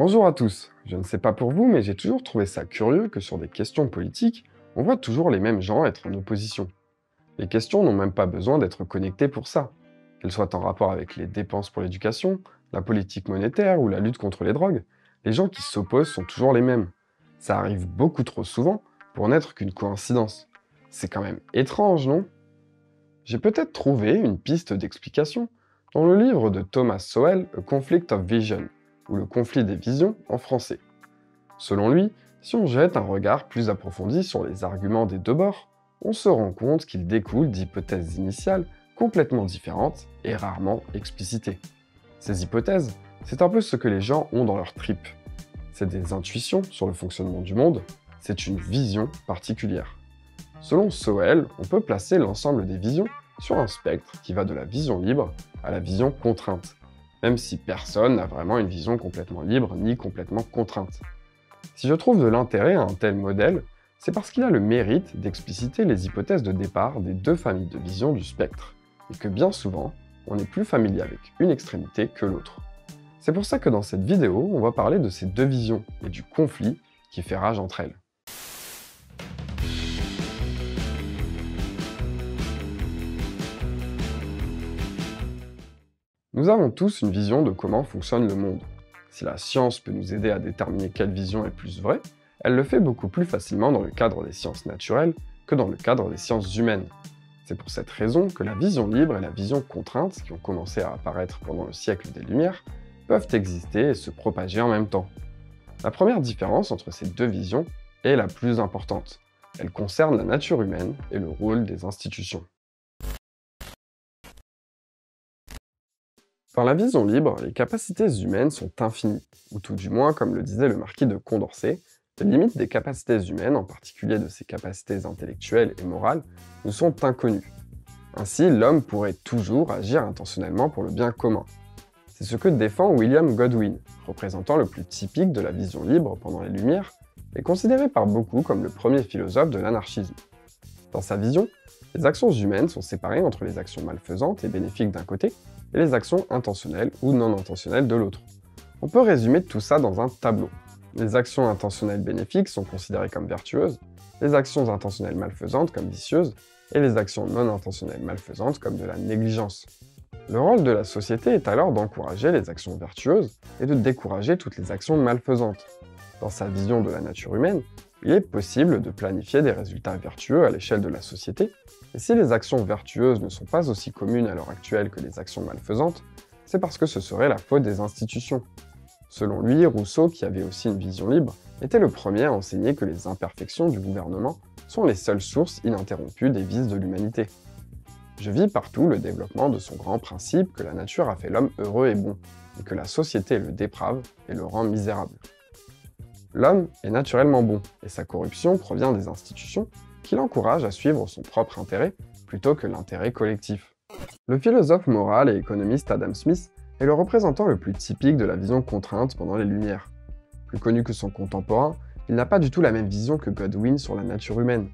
Bonjour à tous, je ne sais pas pour vous, mais j'ai toujours trouvé ça curieux que sur des questions politiques, on voit toujours les mêmes gens être en opposition. Les questions n'ont même pas besoin d'être connectées pour ça. Qu'elles soient en rapport avec les dépenses pour l'éducation, la politique monétaire ou la lutte contre les drogues, les gens qui s'opposent sont toujours les mêmes. Ça arrive beaucoup trop souvent pour n'être qu'une coïncidence. C'est quand même étrange, non? J'ai peut-être trouvé une piste d'explication dans le livre de Thomas Sowell, A Conflict of Vision, ou le conflit des visions en français. Selon lui, si on jette un regard plus approfondi sur les arguments des deux bords, on se rend compte qu'ils découlent d'hypothèses initiales complètement différentes et rarement explicitées. Ces hypothèses, c'est un peu ce que les gens ont dans leur tripes. C'est des intuitions sur le fonctionnement du monde, c'est une vision particulière. Selon Sowell, on peut placer l'ensemble des visions sur un spectre qui va de la vision libre à la vision contrainte, même si personne n'a vraiment une vision complètement libre ni complètement contrainte. Si je trouve de l'intérêt à un tel modèle, c'est parce qu'il a le mérite d'expliciter les hypothèses de départ des deux familles de vision du spectre, et que bien souvent, on est plus familier avec une extrémité que l'autre. C'est pour ça que dans cette vidéo, on va parler de ces deux visions et du conflit qui fait rage entre elles. Nous avons tous une vision de comment fonctionne le monde. Si la science peut nous aider à déterminer quelle vision est plus vraie, elle le fait beaucoup plus facilement dans le cadre des sciences naturelles que dans le cadre des sciences humaines. C'est pour cette raison que la vision libre et la vision contrainte, qui ont commencé à apparaître pendant le siècle des Lumières, peuvent exister et se propager en même temps. La première différence entre ces deux visions est la plus importante. Elle concerne la nature humaine et le rôle des institutions. Dans la vision libre, les capacités humaines sont infinies, ou tout du moins, comme le disait le marquis de Condorcet, les limites des capacités humaines, en particulier de ses capacités intellectuelles et morales, nous sont inconnues. Ainsi, l'homme pourrait toujours agir intentionnellement pour le bien commun. C'est ce que défend William Godwin, représentant le plus typique de la vision libre pendant les Lumières, et considéré par beaucoup comme le premier philosophe de l'anarchisme. Dans sa vision, les actions humaines sont séparées entre les actions malfaisantes et bénéfiques d'un côté, et les actions intentionnelles ou non intentionnelles de l'autre. On peut résumer tout ça dans un tableau. Les actions intentionnelles bénéfiques sont considérées comme vertueuses, les actions intentionnelles malfaisantes comme vicieuses, et les actions non intentionnelles malfaisantes comme de la négligence. Le rôle de la société est alors d'encourager les actions vertueuses et de décourager toutes les actions malfaisantes. Dans sa vision de la nature humaine, il est possible de planifier des résultats vertueux à l'échelle de la société, et si les actions vertueuses ne sont pas aussi communes à l'heure actuelle que les actions malfaisantes, c'est parce que ce serait la faute des institutions. Selon lui, Rousseau, qui avait aussi une vision libre, était le premier à enseigner que les imperfections du gouvernement sont les seules sources ininterrompues des vices de l'humanité. Je vis partout le développement de son grand principe que la nature a fait l'homme heureux et bon, et que la société le déprave et le rend misérable. L'homme est naturellement bon, et sa corruption provient des institutions qui l'encouragent à suivre son propre intérêt plutôt que l'intérêt collectif. Le philosophe moral et économiste Adam Smith est le représentant le plus typique de la vision contrainte pendant les Lumières. Plus connu que son contemporain, il n'a pas du tout la même vision que Godwin sur la nature humaine.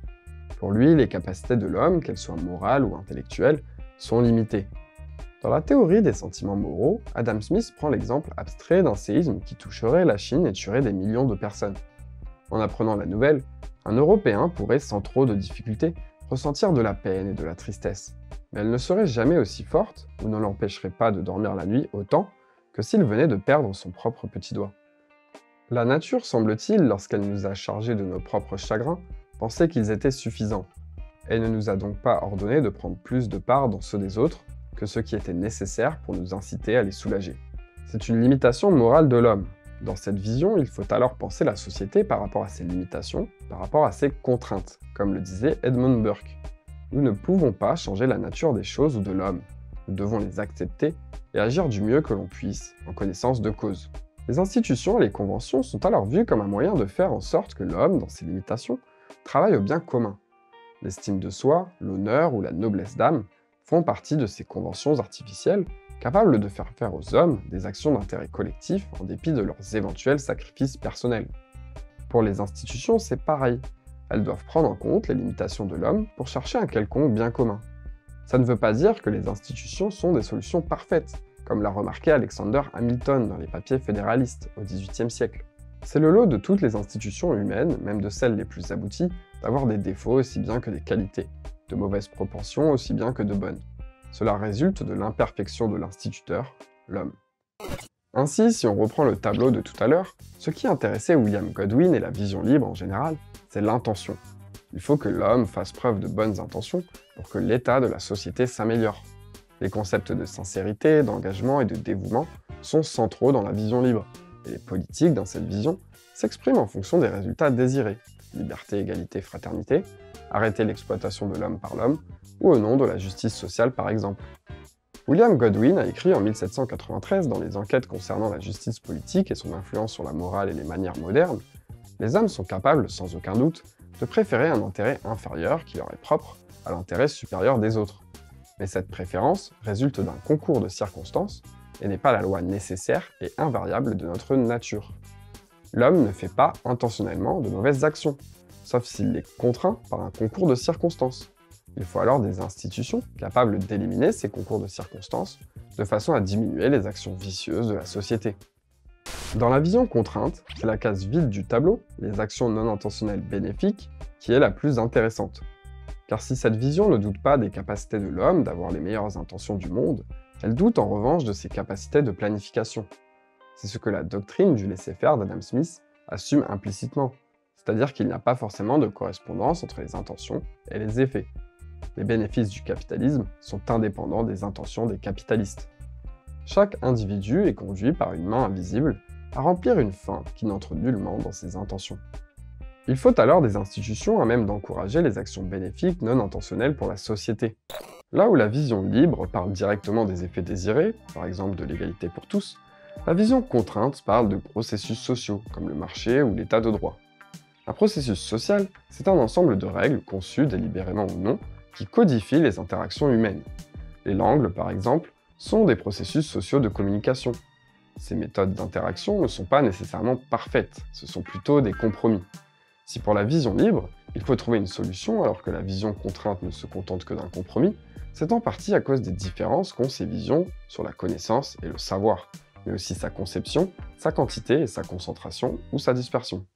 Pour lui, les capacités de l'homme, qu'elles soient morales ou intellectuelles, sont limitées. Dans la théorie des sentiments moraux, Adam Smith prend l'exemple abstrait d'un séisme qui toucherait la Chine et tuerait des millions de personnes. En apprenant la nouvelle, un Européen pourrait sans trop de difficulté ressentir de la peine et de la tristesse, mais elle ne serait jamais aussi forte ou ne l'empêcherait pas de dormir la nuit autant que s'il venait de perdre son propre petit doigt. La nature, semble-t-il, lorsqu'elle nous a chargés de nos propres chagrins, pensait qu'ils étaient suffisants. Elle ne nous a donc pas ordonné de prendre plus de part dans ceux des autres que ce qui était nécessaire pour nous inciter à les soulager. C'est une limitation morale de l'homme. Dans cette vision, il faut alors penser la société par rapport à ses limitations, par rapport à ses contraintes, comme le disait Edmund Burke. Nous ne pouvons pas changer la nature des choses ou de l'homme. Nous devons les accepter et agir du mieux que l'on puisse, en connaissance de cause. Les institutions et les conventions sont alors vues comme un moyen de faire en sorte que l'homme, dans ses limitations, travaille au bien commun. L'estime de soi, l'honneur ou la noblesse d'âme font partie de ces conventions artificielles capables de faire aux hommes des actions d'intérêt collectif en dépit de leurs éventuels sacrifices personnels. Pour les institutions, c'est pareil. Elles doivent prendre en compte les limitations de l'homme pour chercher un quelconque bien commun. Ça ne veut pas dire que les institutions sont des solutions parfaites, comme l'a remarqué Alexander Hamilton dans les papiers fédéralistes au XVIIIe siècle. C'est le lot de toutes les institutions humaines, même de celles les plus abouties, d'avoir des défauts aussi bien que des qualités, de mauvaises propensions aussi bien que de bonnes. Cela résulte de l'imperfection de l'instituteur, l'homme. Ainsi, si on reprend le tableau de tout à l'heure, ce qui intéressait William Godwin et la vision libre en général, c'est l'intention. Il faut que l'homme fasse preuve de bonnes intentions pour que l'état de la société s'améliore. Les concepts de sincérité, d'engagement et de dévouement sont centraux dans la vision libre, et les politiques dans cette vision s'expriment en fonction des résultats désirés, liberté, égalité, fraternité, arrêter l'exploitation de l'homme par l'homme, ou au nom de la justice sociale par exemple. William Godwin a écrit en 1793 dans les enquêtes concernant la justice politique et son influence sur la morale et les manières modernes, « Les hommes sont capables, sans aucun doute, de préférer un intérêt inférieur qui leur est propre à l'intérêt supérieur des autres. Mais cette préférence résulte d'un concours de circonstances et n'est pas la loi nécessaire et invariable de notre nature. L'homme ne fait pas intentionnellement de mauvaises actions, sauf s'il est contraint par un concours de circonstances. Il faut alors des institutions capables d'éliminer ces concours de circonstances de façon à diminuer les actions vicieuses de la société. » Dans la vision contrainte, c'est la case vide du tableau, les actions non intentionnelles bénéfiques, qui est la plus intéressante. Car si cette vision ne doute pas des capacités de l'homme d'avoir les meilleures intentions du monde, elle doute en revanche de ses capacités de planification. C'est ce que la doctrine du laisser-faire d'Adam Smith assume implicitement, c'est-à-dire qu'il n'y a pas forcément de correspondance entre les intentions et les effets. Les bénéfices du capitalisme sont indépendants des intentions des capitalistes. Chaque individu est conduit par une main invisible à remplir une fin qui n'entre nullement dans ses intentions. Il faut alors des institutions à même d'encourager les actions bénéfiques non intentionnelles pour la société. Là où la vision libre parle directement des effets désirés, par exemple de l'égalité pour tous, la vision contrainte parle de processus sociaux, comme le marché ou l'état de droit. Un processus social, c'est un ensemble de règles conçues délibérément ou non, qui codifient les interactions humaines. Les langues, par exemple, sont des processus sociaux de communication. Ces méthodes d'interaction ne sont pas nécessairement parfaites, ce sont plutôt des compromis. Si pour la vision libre, il faut trouver une solution alors que la vision contrainte ne se contente que d'un compromis, c'est en partie à cause des différences qu'ont ces visions sur la connaissance et le savoir, mais aussi sa conception, sa quantité et sa concentration ou sa dispersion.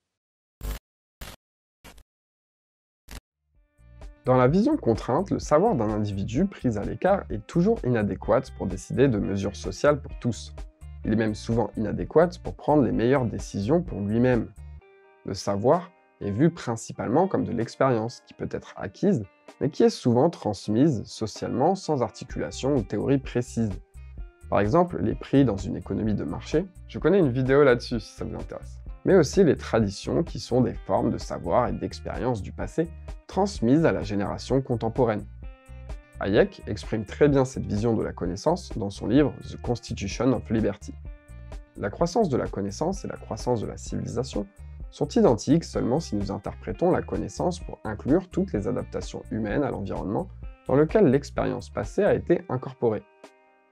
Dans la vision contrainte, le savoir d'un individu pris à l'écart est toujours inadéquat pour décider de mesures sociales pour tous. Il est même souvent inadéquat pour prendre les meilleures décisions pour lui-même. Le savoir est vu principalement comme de l'expérience qui peut être acquise, mais qui est souvent transmise socialement sans articulation ou théorie précise. Par exemple, les prix dans une économie de marché, je connais une vidéo là-dessus si ça vous intéresse. Mais aussi les traditions qui sont des formes de savoir et d'expérience du passé transmises à la génération contemporaine. Hayek exprime très bien cette vision de la connaissance dans son livre The Constitution of Liberty. La croissance de la connaissance et la croissance de la civilisation sont identiques seulement si nous interprétons la connaissance pour inclure toutes les adaptations humaines à l'environnement dans lequel l'expérience passée a été incorporée.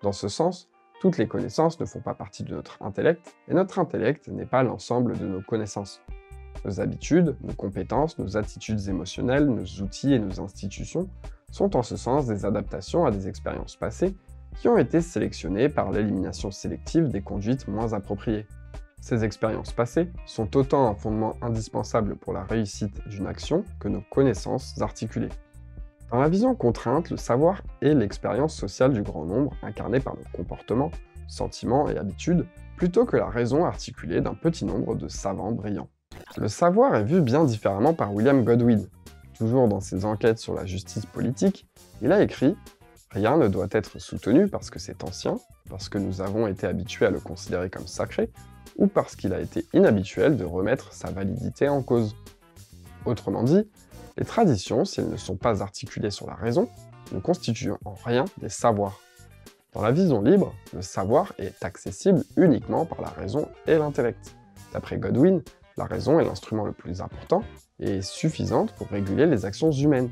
Dans ce sens, toutes les connaissances ne font pas partie de notre intellect, et notre intellect n'est pas l'ensemble de nos connaissances. Nos habitudes, nos compétences, nos attitudes émotionnelles, nos outils et nos institutions sont en ce sens des adaptations à des expériences passées qui ont été sélectionnées par l'élimination sélective des conduites moins appropriées. Ces expériences passées sont autant un fondement indispensable pour la réussite d'une action que nos connaissances articulées. Dans la vision contrainte, le savoir est l'expérience sociale du grand nombre incarnée par nos comportements, sentiments et habitudes, plutôt que la raison articulée d'un petit nombre de savants brillants. Le savoir est vu bien différemment par William Godwin. Toujours dans ses enquêtes sur la justice politique, il a écrit « Rien ne doit être soutenu parce que c'est ancien, parce que nous avons été habitués à le considérer comme sacré, ou parce qu'il a été inhabituel de remettre sa validité en cause. » Autrement dit, les traditions, si elles ne sont pas articulées sur la raison, ne constituent en rien des savoirs. Dans la vision libre, le savoir est accessible uniquement par la raison et l'intellect. D'après Godwin, la raison est l'instrument le plus important et est suffisante pour réguler les actions humaines.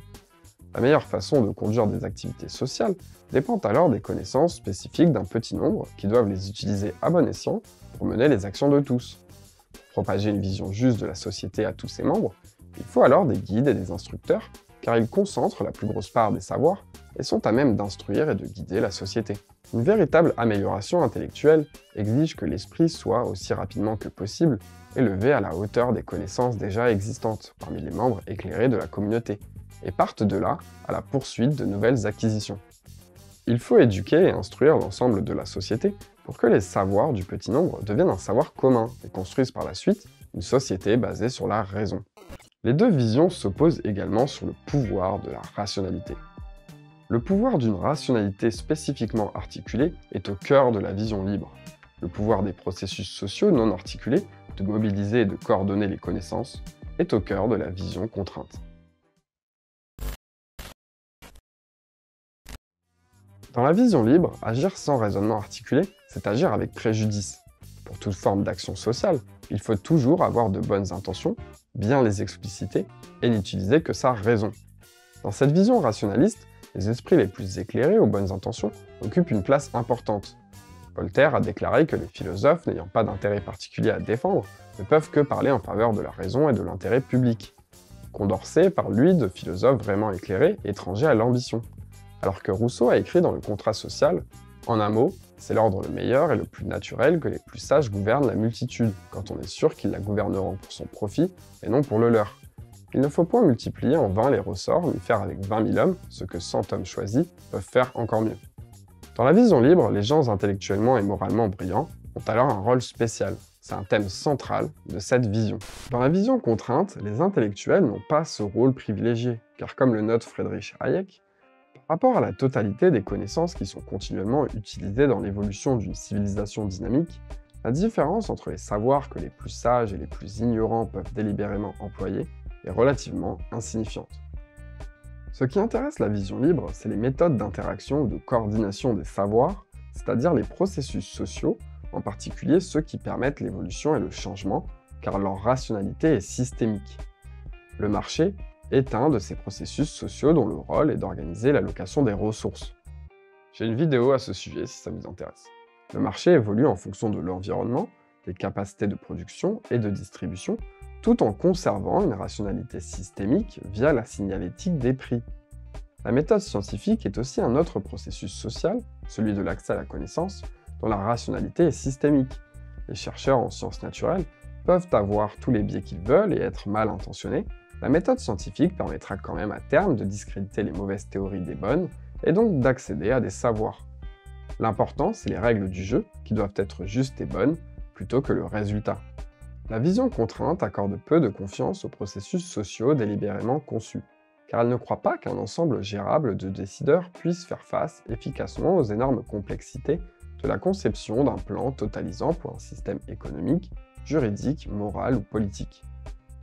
La meilleure façon de conduire des activités sociales dépend alors des connaissances spécifiques d'un petit nombre qui doivent les utiliser à bon escient pour mener les actions de tous. Pour propager une vision juste de la société à tous ses membres, il faut alors des guides et des instructeurs car ils concentrent la plus grosse part des savoirs et sont à même d'instruire et de guider la société. Une véritable amélioration intellectuelle exige que l'esprit soit, aussi rapidement que possible, élevé à la hauteur des connaissances déjà existantes parmi les membres éclairés de la communauté, et parte de là à la poursuite de nouvelles acquisitions. Il faut éduquer et instruire l'ensemble de la société pour que les savoirs du petit nombre deviennent un savoir commun et construisent par la suite une société basée sur la raison. Les deux visions s'opposent également sur le pouvoir de la rationalité. Le pouvoir d'une rationalité spécifiquement articulée est au cœur de la vision libre. Le pouvoir des processus sociaux non articulés, de mobiliser et de coordonner les connaissances, est au cœur de la vision contrainte. Dans la vision libre, agir sans raisonnement articulé, c'est agir avec préjudice. Pour toute forme d'action sociale, il faut toujours avoir de bonnes intentions, bien les expliciter et n'utiliser que sa raison. Dans cette vision rationaliste, les esprits les plus éclairés aux bonnes intentions occupent une place importante. Voltaire a déclaré que les philosophes n'ayant pas d'intérêt particulier à défendre ne peuvent que parler en faveur de la raison et de l'intérêt public. Condorcet parle lui de philosophes vraiment éclairés, étrangers à l'ambition. Alors que Rousseau a écrit dans le Contrat social, en un mot, c'est l'ordre le meilleur et le plus naturel que les plus sages gouvernent la multitude, quand on est sûr qu'ils la gouverneront pour son profit et non pour le leur. Il ne faut point multiplier en vain les ressorts, ni faire avec 20 000 hommes ce que 100 hommes choisis peuvent faire encore mieux. Dans la vision libre, les gens intellectuellement et moralement brillants ont alors un rôle spécial. C'est un thème central de cette vision. Dans la vision contrainte, les intellectuels n'ont pas ce rôle privilégié, car comme le note Friedrich Hayek, par rapport à la totalité des connaissances qui sont continuellement utilisées dans l'évolution d'une civilisation dynamique, la différence entre les savoirs que les plus sages et les plus ignorants peuvent délibérément employer est relativement insignifiante. Ce qui intéresse la vision libre, c'est les méthodes d'interaction ou de coordination des savoirs, c'est-à-dire les processus sociaux, en particulier ceux qui permettent l'évolution et le changement, car leur rationalité est systémique. Le marché est un de ces processus sociaux dont le rôle est d'organiser l'allocation des ressources. J'ai une vidéo à ce sujet si ça vous intéresse. Le marché évolue en fonction de l'environnement, des capacités de production et de distribution, tout en conservant une rationalité systémique via la signalétique des prix. La méthode scientifique est aussi un autre processus social, celui de l'accès à la connaissance, dont la rationalité est systémique. Les chercheurs en sciences naturelles peuvent avoir tous les biais qu'ils veulent et être mal intentionnés. La méthode scientifique permettra quand même à terme de discréditer les mauvaises théories des bonnes et donc d'accéder à des savoirs. L'important, c'est les règles du jeu qui doivent être justes et bonnes plutôt que le résultat. La vision contrainte accorde peu de confiance aux processus sociaux délibérément conçus, car elle ne croit pas qu'un ensemble gérable de décideurs puisse faire face efficacement aux énormes complexités de la conception d'un plan totalisant pour un système économique, juridique, moral ou politique.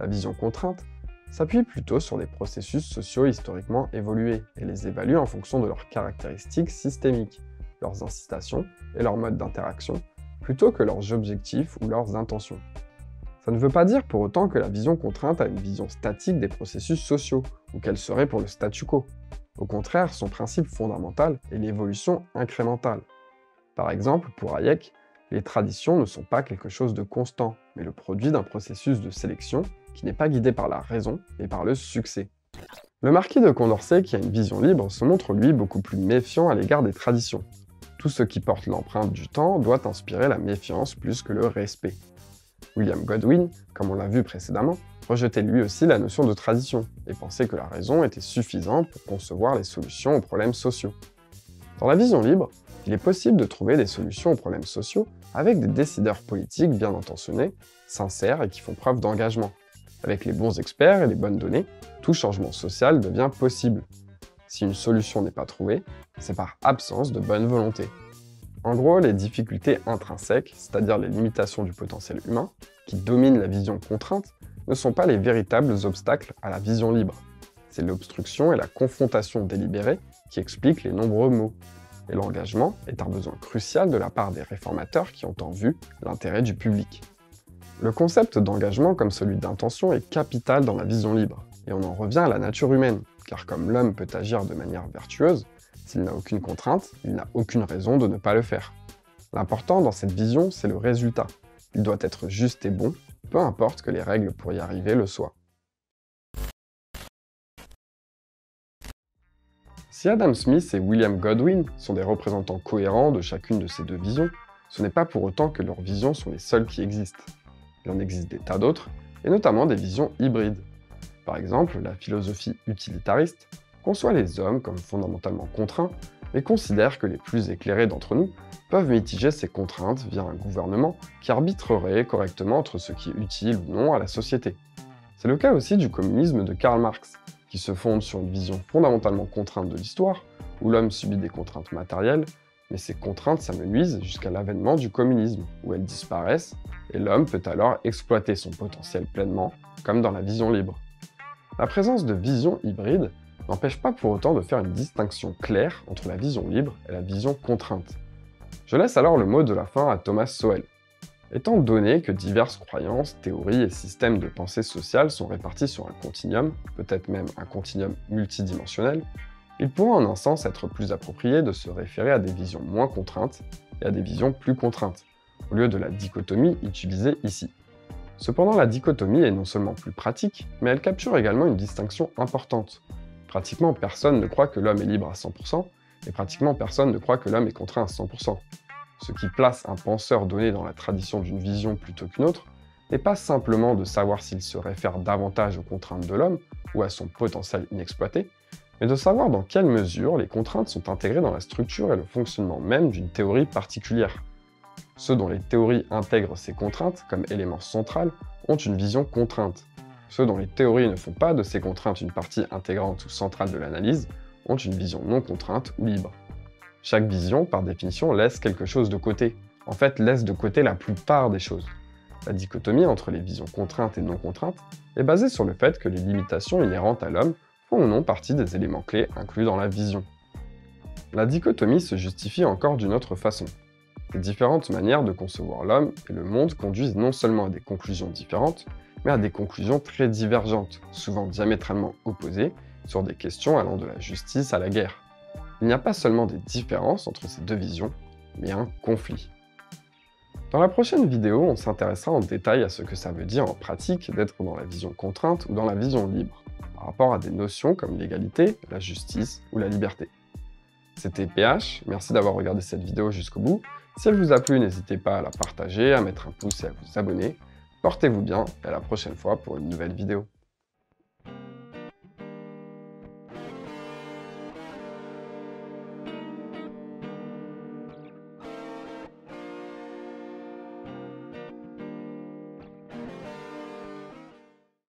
La vision contrainte s'appuie plutôt sur des processus sociaux historiquement évolués et les évalue en fonction de leurs caractéristiques systémiques, leurs incitations et leurs modes d'interaction, plutôt que leurs objectifs ou leurs intentions. Ça ne veut pas dire pour autant que la vision contrainte a une vision statique des processus sociaux, ou qu'elle serait pour le statu quo. Au contraire, son principe fondamental est l'évolution incrémentale. Par exemple, pour Hayek, les traditions ne sont pas quelque chose de constant, mais le produit d'un processus de sélection qui n'est pas guidé par la raison, mais par le succès. Le marquis de Condorcet, qui a une vision libre, se montre lui beaucoup plus méfiant à l'égard des traditions. Tout ce qui porte l'empreinte du temps doit inspirer la méfiance plus que le respect. William Godwin, comme on l'a vu précédemment, rejetait lui aussi la notion de tradition, et pensait que la raison était suffisante pour concevoir les solutions aux problèmes sociaux. Dans la vision libre, il est possible de trouver des solutions aux problèmes sociaux avec des décideurs politiques bien intentionnés, sincères et qui font preuve d'engagement. Avec les bons experts et les bonnes données, tout changement social devient possible. Si une solution n'est pas trouvée, c'est par absence de bonne volonté. En gros, les difficultés intrinsèques, c'est-à-dire les limitations du potentiel humain, qui dominent la vision contrainte, ne sont pas les véritables obstacles à la vision libre. C'est l'obstruction et la confrontation délibérée qui expliquent les nombreux maux. Et l'engagement est un besoin crucial de la part des réformateurs qui ont en vue l'intérêt du public. Le concept d'engagement comme celui d'intention est capital dans la vision libre, et on en revient à la nature humaine, car comme l'homme peut agir de manière vertueuse, s'il n'a aucune contrainte, il n'a aucune raison de ne pas le faire. L'important dans cette vision, c'est le résultat. Il doit être juste et bon, peu importe que les règles pour y arriver le soient. Si Adam Smith et William Godwin sont des représentants cohérents de chacune de ces deux visions, ce n'est pas pour autant que leurs visions sont les seules qui existent. Il en existe des tas d'autres, et notamment des visions hybrides. Par exemple, la philosophie utilitariste conçoit les hommes comme fondamentalement contraints, mais considère que les plus éclairés d'entre nous peuvent mitiger ces contraintes via un gouvernement qui arbitrerait correctement entre ce qui est utile ou non à la société. C'est le cas aussi du communisme de Karl Marx, qui se fonde sur une vision fondamentalement contrainte de l'histoire, où l'homme subit des contraintes matérielles, mais ces contraintes s'amenuisent jusqu'à l'avènement du communisme, où elles disparaissent, et l'homme peut alors exploiter son potentiel pleinement, comme dans la vision libre. La présence de visions hybrides n'empêche pas pour autant de faire une distinction claire entre la vision libre et la vision contrainte. Je laisse alors le mot de la fin à Thomas Sowell. Étant donné que diverses croyances, théories et systèmes de pensée sociale sont répartis sur un continuum, peut-être même un continuum multidimensionnel, il pourrait en un sens être plus approprié de se référer à des visions moins contraintes et à des visions plus contraintes, au lieu de la dichotomie utilisée ici. Cependant, la dichotomie est non seulement plus pratique, mais elle capture également une distinction importante. Pratiquement personne ne croit que l'homme est libre à 100%, et pratiquement personne ne croit que l'homme est contraint à 100%. Ce qui place un penseur donné dans la tradition d'une vision plutôt qu'une autre n'est pas simplement de savoir s'il se réfère davantage aux contraintes de l'homme ou à son potentiel inexploité, mais de savoir dans quelle mesure les contraintes sont intégrées dans la structure et le fonctionnement même d'une théorie particulière. Ceux dont les théories intègrent ces contraintes comme élément central ont une vision contrainte. Ceux dont les théories ne font pas de ces contraintes une partie intégrante ou centrale de l'analyse ont une vision non contrainte ou libre. Chaque vision, par définition, laisse quelque chose de côté. En fait, laisse de côté la plupart des choses. La dichotomie entre les visions contraintes et non contraintes est basée sur le fait que les limitations inhérentes à l'homme font ou non partie des éléments clés inclus dans la vision. La dichotomie se justifie encore d'une autre façon. Les différentes manières de concevoir l'homme et le monde conduisent non seulement à des conclusions différentes, mais à des conclusions très divergentes, souvent diamétralement opposées, sur des questions allant de la justice à la guerre. Il n'y a pas seulement des différences entre ces deux visions, mais un conflit. Dans la prochaine vidéo, on s'intéressera en détail à ce que ça veut dire en pratique d'être dans la vision contrainte ou dans la vision libre, par rapport à des notions comme l'égalité, la justice ou la liberté. C'était PH, merci d'avoir regardé cette vidéo jusqu'au bout. Si elle vous a plu, n'hésitez pas à la partager, à mettre un pouce et à vous abonner. Portez-vous bien et à la prochaine fois pour une nouvelle vidéo.